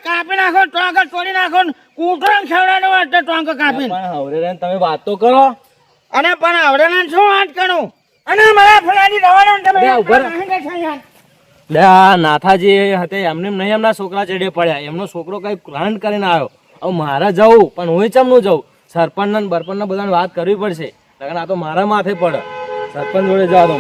કાપી નાખો ટોંક તોડી નાખો કૂટરો ખવડાવવાનો ટોંક કાપી તમે વાત તો કરો અને પણ આવડે શું વાત કરું અને મારા ફલાની દવાનો નાથાજી હતા એમને નહીં એમના છોકરા ચડે પડ્યા એમનો છોકરો કઈ ગ્રાન્ટ કરીને આવ્યો હવે મારે જવું પણ હું ચમનું જવું સરપંચ ને બરપંચ ને બધાને વાત કરવી પડશે આ તો મારા માથે પડે સરપંચ જોડે જવા દો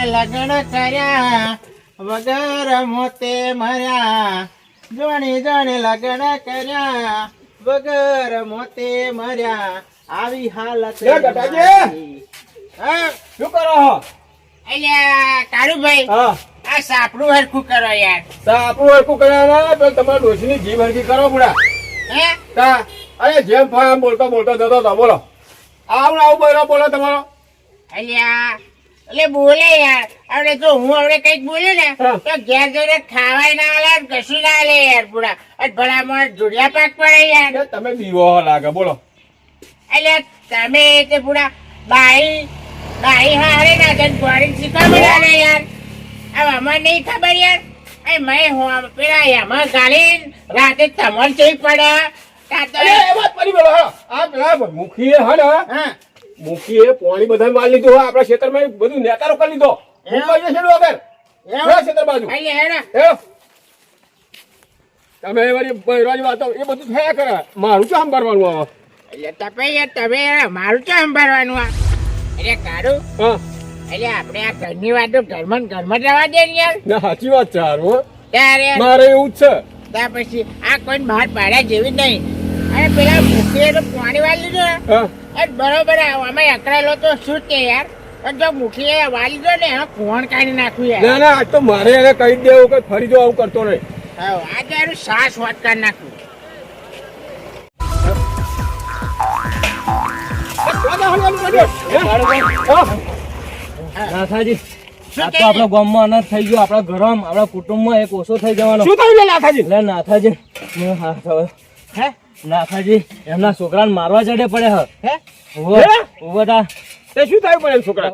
લગ્ન કર્યા વગર મોતે મર્યા જોણી જોણી લગ્ન કર્યા વગર મોતે મર્યા આવી હાલત શું કરો કાળુભાઈ આ સાપડું હરખું કરો યાર સાપડું હરખું કર્યા તમારા ડોશીની જીભ હરખી કરો બુડા અરે જેમ ફામ બોલતો જતો હતો બોલો આવું આવું બોલો બોલો તમારો એટલે બોલે યાર હવે તો હું હવે કઈક બોલ્યું ને તો ઘેર જઈને ખાવાય ના આલે કશું ના લે યાર પૂરા ભલામણ જોડિયા પાક પડે યાર તમે બીવો લાગે બોલો એટલે તમે તે પૂરા બાઈ હારે ના જન ગોળી શીખવા મળે યાર હવે અમારે નહીં ખબર યાર મેં પેલા એમાં ગાલી રાતે તમાર ચઈ પડ્યા મુખીએ હા મુખીએ પાણી બધા માર લીધું આપડા ક્ષેત્રમાં બધું નેતારો કરી લીધો ક્ષેત્ર બાજુ તમે વાતો એ બધું થયા કરે મારું શું સંભાળવાનું આવે તમે મારું શું સંભાળવાનું આ એટલે કારું એટલે આપણે આ ઘરની વાતો ઘરમાં રવા દે ને યાર સાચી વાત છે ત્યારે મારે એવું જ છે ત્યાર પછી આ કોઈ બહાર પાડ્યા જેવી નહીં અને પેલા મુખીએ તો પાણી વાળી લીધું બરોબર અમે અકળેલો તો શું છે યાર પણ જો મુખીએ વાળી દો ને એનો કોણ કાઢી નાખ્યું યાર ના આજ તો મારે એને કહી દેવું કે ફરી જો આવું કરતો નહીં આ તારું સાસ વાત કરી નાખ્યું નાથાજી આ તો આપણા ગામમાં અનાજ થઈ ગયો આપણા ઘરમાં આપણા કુટુંબમાં એક ઓછો થઈ જવાનો શું થયું નાથાજી નાથાજી નાથાજી એમના છોકરાને મારવા ચડે પડે શું થયું પડે છોકરા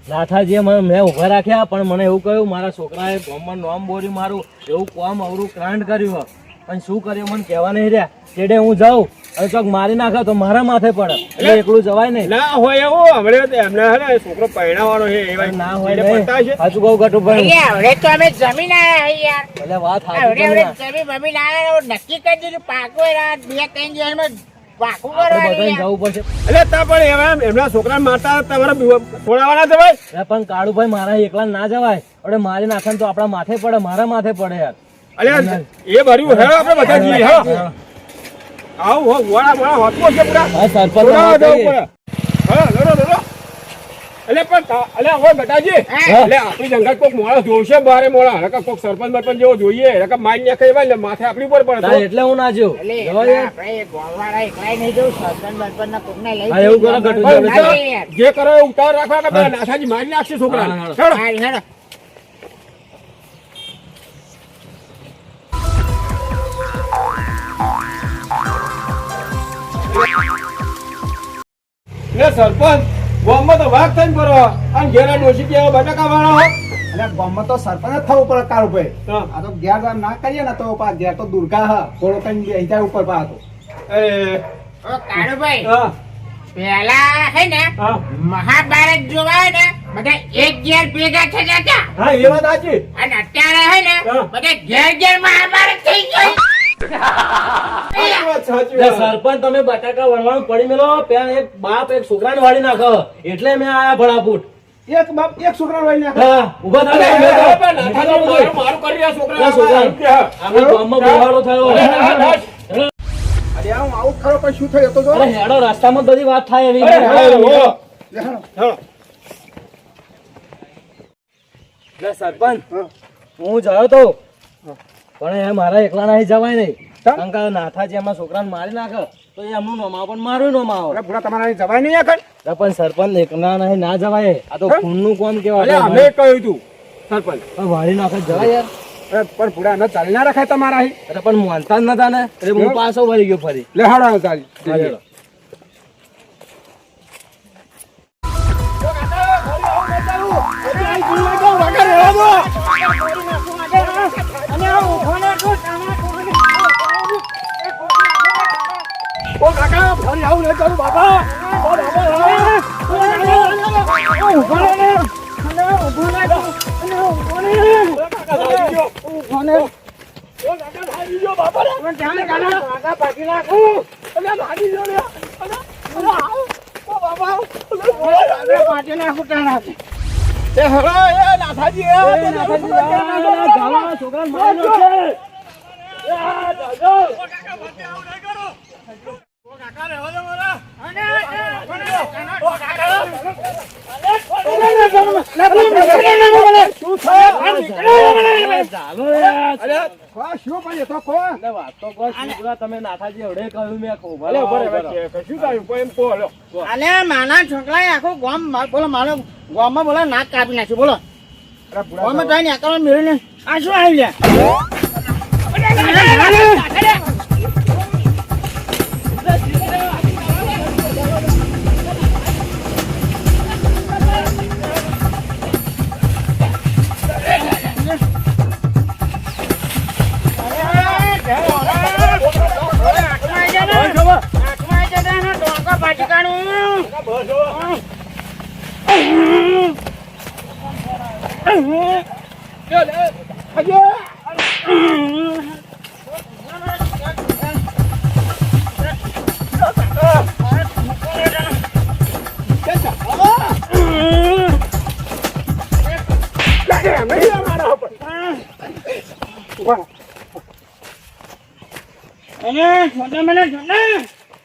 નાથાજી મેં ઉભા રાખ્યા પણ મને એવું કહ્યું મારા છોકરાએ ગામમાં નામ બોરી મારું એવું કામ અવરું કાંડ કર્યું પણ શું કર્યું મને કહેવા નહીં રહ્યા ચેડે હું જાઉં અને ચોક મારી નાખે તો મારા માથે પડે એટલે એકલું જવાય નહીં ના હોય એવું હમણાં એમને હે ને છોકરો પરણાવવાનો છે એવા ના હોય સાચું કહું ગટુભાઈ હવે તો અમે જમીન આવ્યા યાર એટલે વાત જમીન બમીન આવ્યા નક્કી કરી દીધું પાકો રાત 2-3 દિવસમાં પાકું કરવાનું જવું પડશે એટલે તા પણ એમના છોકરાને મારતા તમારે છોડાવવાના જવાય પણ કાળુભાઈ મારા એકલા ના જવાય એટલે મારી નાખે તો આપણા માથે પડે મારા માથે પડે યાર અલ્યા એ ભર્યું હે આપણે બધા જઈએ હા આવ હો વાળા હોતો છે પૂરા સરપંચ હા લડો અલે પણ અલે હો ગટાજી એટલે આપણી જંગલ કોક મોળા જોશે બારે મોળા હરકા કોક સરપંચ બરપંચ જેવો જોઈએ હરકા મારી નાખે એવા માથે આપણી ઉપર પડે એટલે હું ના જેવું આપણે ગોળવાળા એકલાય નહીં જવું સરપંચ બરપંચ ના કોક ને લઈ એવું કરો ગટુભાઈ જે કરો ઉતાર રાખવાના પેલા નાથાજી મારી નાખશે છોકરા હેડો સરપંચ ગામમાં તો વાઘ થઈને ફરો અને ઘેરા ડોશી કેવા બટાકા વાળા હો એટલે ગામમાં તો સરપંચ જ થવું પડે કાળુભાઈ આ તો ઘેર ના કરીએ ને તો ઘેર તો દુર્ગા હ થોડો કઈ બેહી ઉપર પાતો કાળુભાઈ પેલા હે ને મહાભારત જોવા ને બધા એક ઘેર ભેગા થતા હતા હા એ વાત સાચી અને અત્યારે હે ને બધા ઘેર મહાભારત થઈ ગઈ સરપંચ તમે બટાકા વળવાનું પડી મેલો પેલા એક બાપ એક છોકરાને વાળી નાખો એટલે મેં આયા ભડાફૂટ એક બાપ એક છોકરા લઈ નાખે હા ઉભા થાઓ મારું કરી આ છોકરા આપણે ગામમાં બોવાળો થયો અરે હું આવું ખરો પણ શું થયું તો જો અરે હેડો રસ્તામાં બધી વાત થાય એવી અરે, હેડો, હેડો. એટલે સરપંચ હું જયો તો પણ એ મારા એકલા નહીં જવાય નહીં કારણ કે નાથાજી એમના છોકરાને મારી નાખે તો એ એમનું નોમ આવે પણ મારું નોમ આવે અરે ભૂરા તમારા અહીં જવાય નહીં આગળ પણ સરપંચ એકલા નહીં ના જવાય આ તો ખૂનનું કામ અરે કેવાય અમે કહ્યું તું સરપંચ વાળી નાખે જવાય યાર અરે પણ ભૂરા ન ચાલી ના રખાય તમારા અહીં અરે પણ માનતા જ નતા ને એટલે હું પાછો વળી ગયો ફરી લે હાડો ચાલી હા, હેડો. ઓ કાકા ફરી આવું નહીં કરું બાપા ઓ શું પણ એ તો કો વાત તો બસ છોકરા તમે નાથાજી એવડે કહ્યું મેં કહું ભલે શું થયું કોઈ એમ કહો લો અલે માના છોકરાએ આખું ગામ બોલો મારો ગામમાં બોલો નાક કાપી નાખ્યું બોલો અરે ભૂરા ગામમાં જઈને આકામાં મેળવીને આ શું આવી લે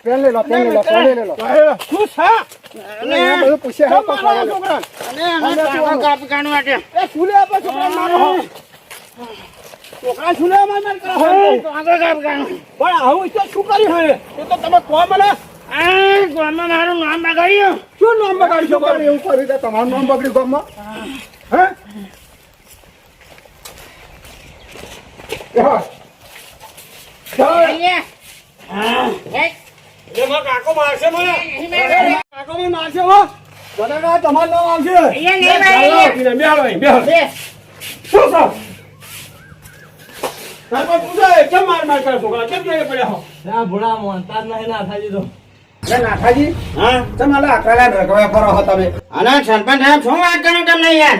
પેન લઈ લો પેન લઈ લો પેન લઈ લો શું છે અરે બધું પૂછ્યા હે છોકરા કાપી કાઢવા માટે એ સુલે આપે છોકરા મારો છોકરા સુલે માર માર કરો આગળ કાપી કાઢવા પણ આવું તો શું કર્યું હે એ તો તમે કહો મને આ ગામમાં મારું નામ બગાડ્યું શું નામ બગાડી છોકરા એવું કરી દે તમારું નામ બગડ્યું ગામમાં હે કાકો મારશે મને કાકો મને મારશે હો દાદા તમારું નામ આવશે શું સર તાર પૂછે કેમ માર માર કરે છોકરા કેમ જઈને પડ્યા હો ના ભોળા માનતા જ નહીં નાથાજી તો લે નાથાજી હા તમારે આકલા રગવા ફરો હો તમે અને સરપંચ સાહેબ શું વાત કરો તમને યાર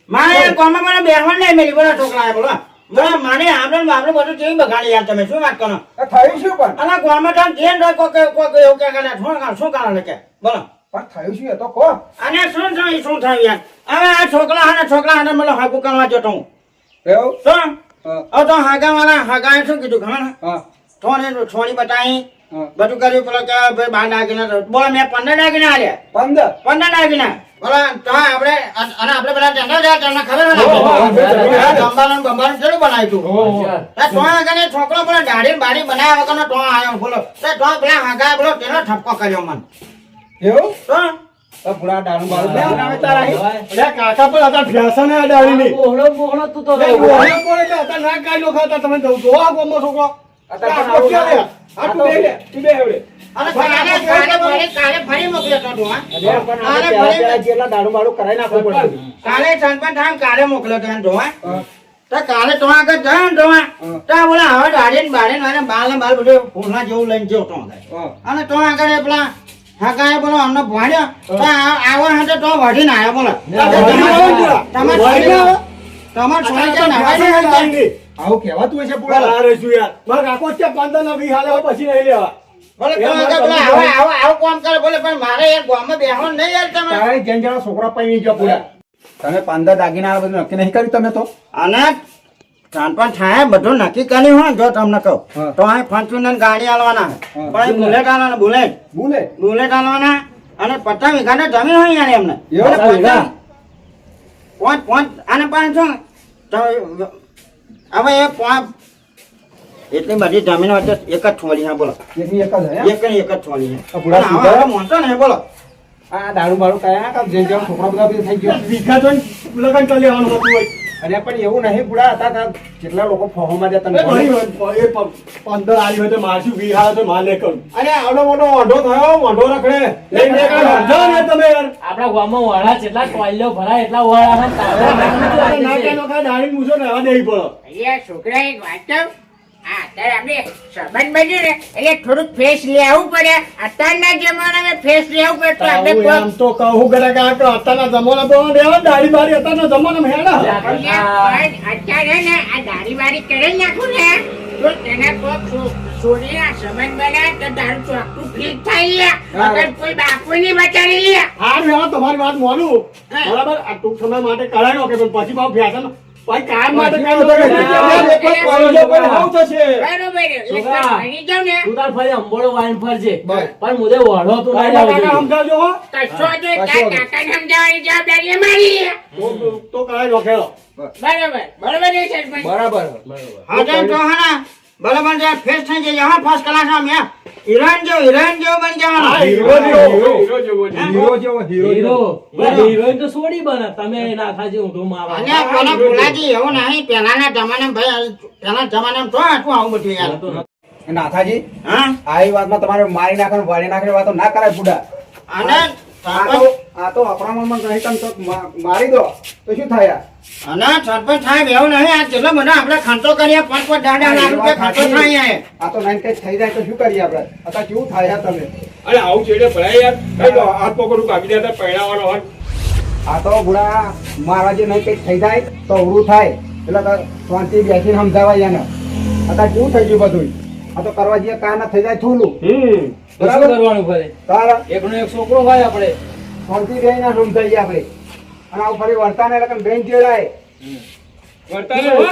મારે કોમાં મને બેહવા નહીં મેલી બોલો છોકરા બોલો બોલો મને આપણે આપણે બધું કેવી બગાડી યાર તમે શું વાત કરો થયું શું પણ અને કોમાં તમે ધ્યાન રાખો કે કોઈ એવું કે શું કારણ કે બોલો પણ થયું શું એ તો કહો અને શું થયું યાર હવે આ છોકરા હાને મને હાકુ કરવા જતો હું એવું શું તો હાગાએ શું કીધું ખબર હા છોડી બતાવી હા બધું કર્યું પેલો કે ભાઈ 12 દાગીના બોલો મેં 15 દાગીના આલ્યા 15 દાગીના બોલો તો આપણે અને આપણે પેલા ટેન્ડર જાય તમને ખબર ગંબાનું કેવું બનાવ્યું તું તો આગળ છોકરો બોલો દાઢી બાડી બનાવ્યા વગરનો તો આવ્યો બોલો તો પેલા હાગા બોલો તેનો ઠપકો કર્યો મને એવું તો પૂરા દારૂ બારૂ બનાવે તારા અરે કાકા પણ હતા ફેશન હે દારૂની બોહળો તું તો કોણે હતા ના કાઈ ખાતા તમે જોવા ગોમો છોકરો આ તું બે હેવડે અને કાલે ફરી મોકલ્યો તો તું જેટલા દારૂ બારૂ કરાઈ નાખવું પડે કાલે સરપંચ સાહેબ કાલે મોકલ્યો તો જોવા તો કાલે તો આગળ જાય ને જોવા તો બોલા હવે દાઢી બાળે બાલ ને બાલ બધું ફૂલના જેવું લઈને જતો અને તો આગળ પેલા હાકાએ બોલો અમને ભણ્યો તો આવો હાથે તો વઢીને આવ્યો બોલો આવું કહેવાતું હશે પૂરા શું યાર મારા કાકો છે 15 ના 20 હાલે પછી નહીં લેવા આવું કામ કરે બોલે પણ મારે યાર ગામમાં બેહવાનું નહીં યાર તમે તારે જેન જણા છોકરા પૈણી ગયો પૂરા તમે 15 દાગીના બધું નક્કી નહીં કર્યું તમે તો અને પણ થાય બધું નક્કી કર્યું હોય જો તમને કહું હા. તો અહીં ફોર્ચ્યુનર ગાડી આલવાના હા. પણ અહીં બુલેટ આલવાના બુલેટ બુલેટ આલવાના અને 50 વીઘાની જમીન હોય યાર એમને એવું? અને 50 વીઘા? પાંચ અને પાંચ છો તો હવે એ પાંચ એટલી બધી જમીન વચ્ચે એક જ છોડી હા બોલો એકની એક જ હે? એક ને એક જ છોડી છે આ બુડા અને આવા સુધારો? આવા માણસો ને બોલો આ દારૂ બારૂ કયા કામ જે જેમ છોકરા બધા બી થઈ ગયો વીઘા જોઈને લગન કરી લેવાનું હતું હોય. અરે પણ એવું નહીં બુડા હતા ત્યાં જેટલા લોકો ફોહમાં જતા એ ભાઈ, એ 15 આલી હોય તો મારશું, 20 આવે તો માર લે કરું. અરે આવડો મોટો ઓંઢો થયો, ઓંઢો રખડે. લઈને નીકળો, સમજાવો ને તમે યાર. આપણા ગામમાં વાળા જેટલા ટોયલો ભરાય એટલા વાળા હે, તારે અરે ના કે નો કાંઈ દાઢી મૂછો રહેવા દેવી પડે. અહીંયા છોકરા એક વાત કહું? આ અત્યારે આપણે સંબંધ બન્યો ને એટલે થોડુંક ફેસ લેવું પડે. અત્યારના જમાનામાં ફેસ લેવું પડે તો આપણે આવું આમ તો કહું કરે કે આ અત્યારના જમાના તો રહેવા દાઢી બારી અત્યારના જમાનામાં હેડા. પણ અત્યારે ને આ દાઢી-બાળી કરી નાખું ને તો તેના કોક છોડીના સંબંધ બનાવે તો તારું ચોખ્ખું ફીટ થાય લ્યા. વગર કોઈ બાપુની બચારી લ્યા. હાર રહેવા તમારી વાત માનું હા. બરાબર. આ ટૂંક સમય માટે કરાય નો કે પછી પાછું ફેશન ભાઈ કામ માટે પછી કામ તો કરે. હા. એક વાર કોલેજો કોઈ હાવ થશે. બરોબર એક છોકરા. વાર ભણી જાઉં ને તું તાર ફરી અંબોળો વાઈન ફરજે બસ. પણ મુદે વાળો તું ના કાકા લાવજો. સમજાવજો હો. કશો જો તાર કાકાને સમજાવવાની જવાબદારી અમારી લ્યા. તો કરાય નો ખેલો. બરોબર છે સરપંચ. બરાબર હા જેમ કહો હા ને બરાબર છે ફેસ થઈ જાય હા ફર્સ્ટ ક્લાસ આમ યાર હિરોઈન જેવો બની જવાનો હા, હીરો જેવો. હીરો જેવો હીરો હિરોઈન તો સોડી બને તમે નાથાજી ઊંધું મારવા. અને પેલા ભુલાજી એવું નહીં પહેલાના જમાનામાં ભાઈ પહેલાના જમાનામાં તો આટલું આવું બધું યાર નાથાજી હા આવી વાતમાં તમારે મારી નાખવાનું વાળી નાખવાની વાતો ના કરાય બુડા અને આ તો આપણા મનમાં કહી તમે તો મારી દો તો શું થાય અને સરપંચ સાહેબ એવું નહીં આ કેટલો બધા આપણે ખર્ચો કરીએ 5-5 લાખ રૂપિયા ખર્ચો થાય યાર આ તો નાઈન કઈ થઈ જાય તો શું કરીએ આપણે અત્યારે કેવું થાય યાર તમે અરે આવું ચેડે ભરાય યાર. કઈ દો, હાથ પકડું કાપી દેતા પહેરાવાનો હોય. આ તો બુડા મારા જે નહીં કઈ થઈ જાય તો અવરું થાય એટલે તો શાંતિ બેસીને સમજાવાય એને અત્યારે કેવું થઈ ગયું બધું આ તો કરવા જઈએ કા ના થઈ જાય થોડું તો શું કરવાનું ફરે? તારા એકનો એક છોકરો હોય આપણે. શાંતિ રહીને સમજાઈએ આપણે અને આવું ફરી વર્તાને એટલે બેન ચેડાય વર્તાને હો.